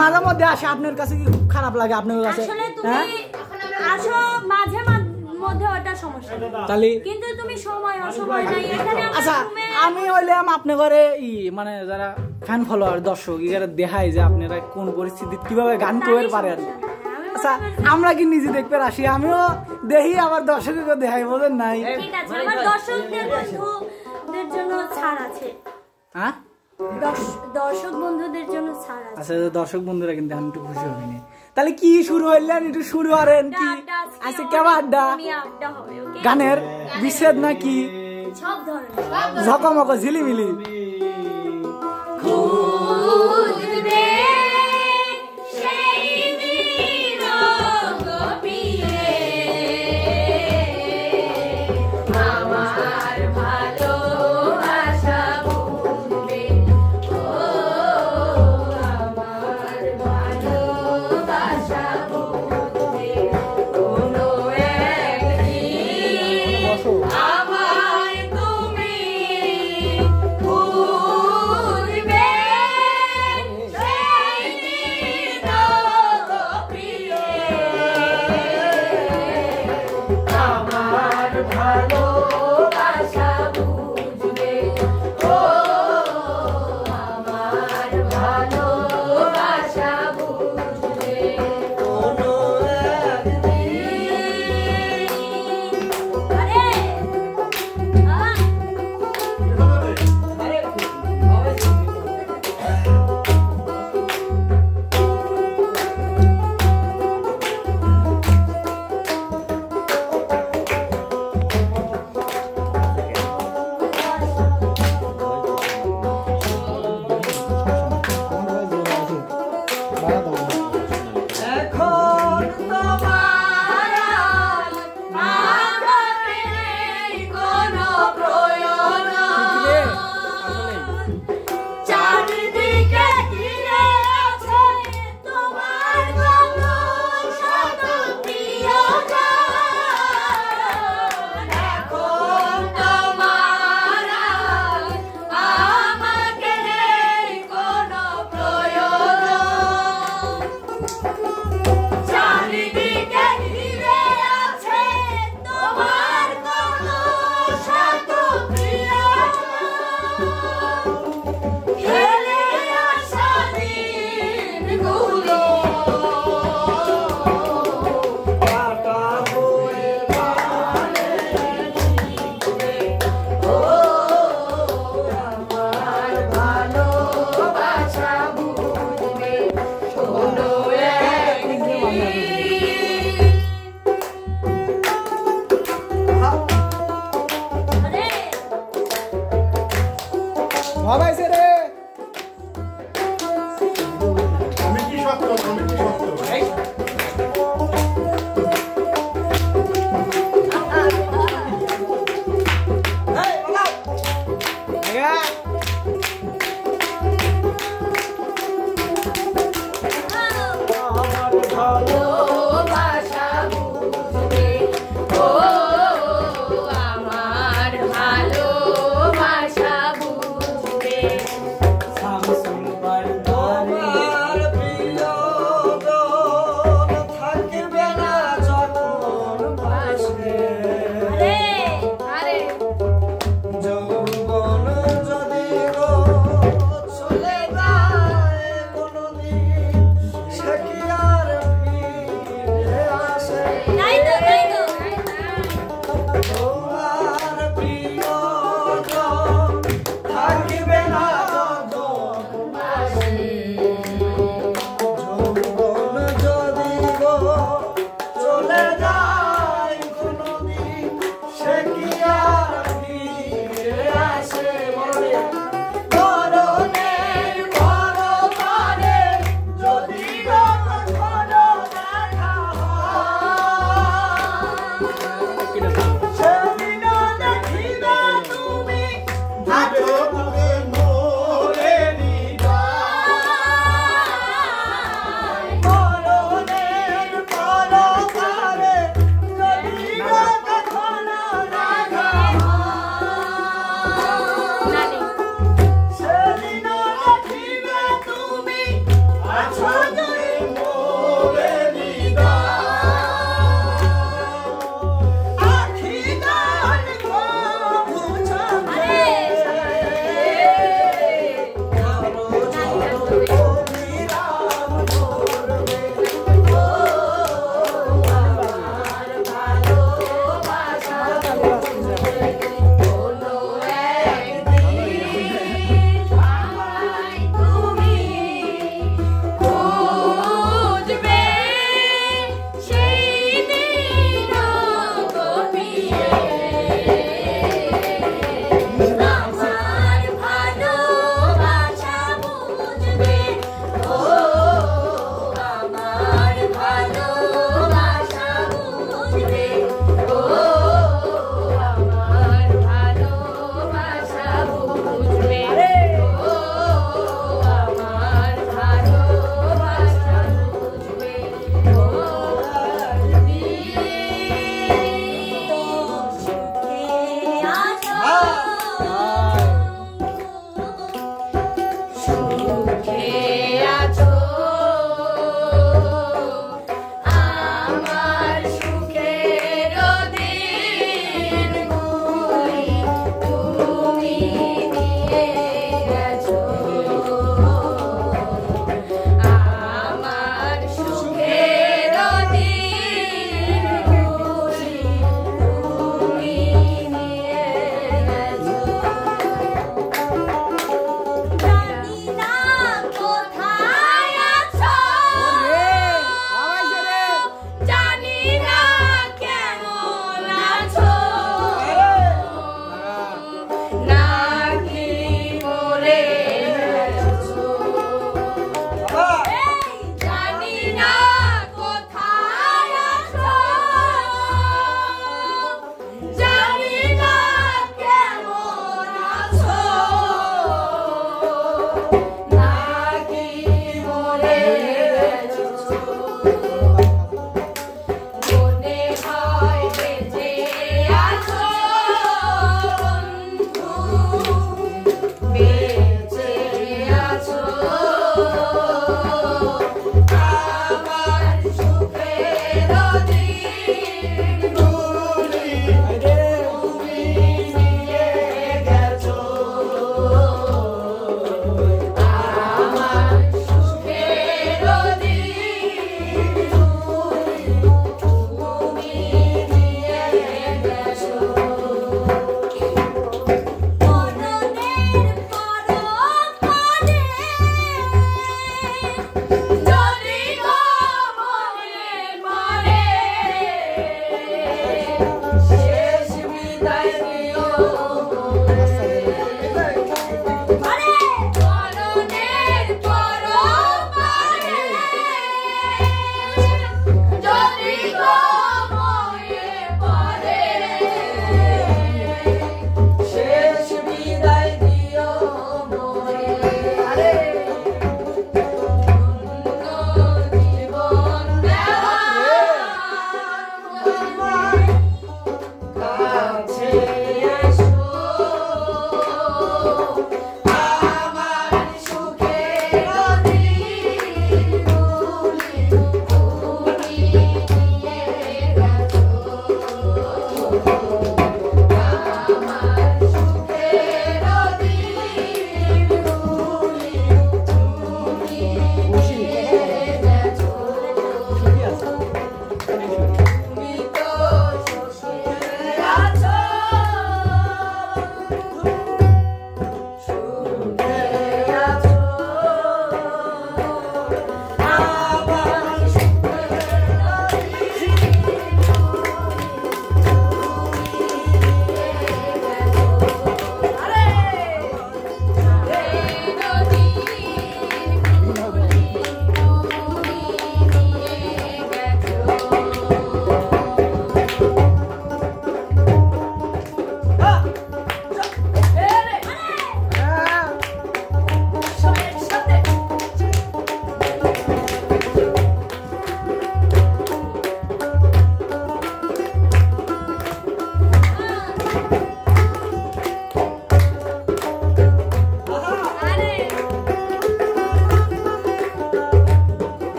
মাঝে মধ্যে আসে আপনার কাছে কি খুব খারাপ লাগে আপনার কাছে? আসলে তুমি আসো মাঝে মধ্যে ওটা সমস্যা তাহলে কিন্তু তুমি সময় অসময় নাই এখানে। আচ্ছা আমি হইলাম আপনি ঘরে মানে যারা ফ্যান ফলোয়ার দর্শক এরা দেখায় যে আপনারা কোন পরিস্থিতি কিভাবে গান করতে পারেন। আচ্ছা আমরা কি নিজে দেখতে আসি, আমিও দেখি আবার দর্শককে দেখাই, বলেন নাই? ঠিক আছে, আমার দর্শকদের বন্ধুদের জন্য ছাড় আছে। হ্যাঁ দর্শক বন্ধুদের জন্য ছাড় আছে। আচ্ছা দর্শক বন্ধুরা কিন্তু আমি একটু খুশি হইনি। তাহলে কি শুরু হইলেন, একটু শুরু করেন কি? আচ্ছা কেমন আড্ডা? গানের বিচ্ছেদ নাকি সব ধরনের ঝকমক ঝিলিমিলি?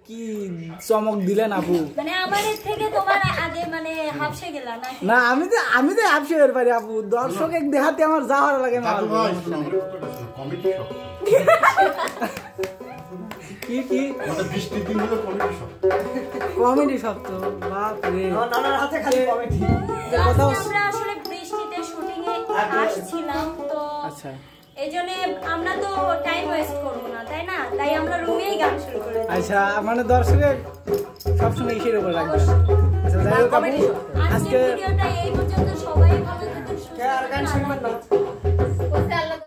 কি চমক দিলেন আপু। মানে আমাদের থেকে তোমার আগে মানে হাফসে গেলা না? না আমি তো হাফসে বের পারি আপু, দর্শক এক দেখাতে আমার যা ভালো লাগে না। কি কি বৃষ্টির দিন হলো কমেডি সব তো বাপ রে, নানার হাতে খালি কমেডি। আমরা আসলে বৃষ্টিতে শুটিং এ আসছিলাম তো, আচ্ছা এইজন্য আমরা তো টাইম ওয়েস্ট করব না, তাই না? তাই আমরা রুমেই গান শুরু করে দিই। আচ্ছা মানে দর্শকের সবসময় ইসের উপর রাখবে। আচ্ছা যাই হোক আপু, আজকে ভিডিওটা এই পর্যন্ত সবাই ভালো থাকুন, সুস্থ আর গান শুনবেন না।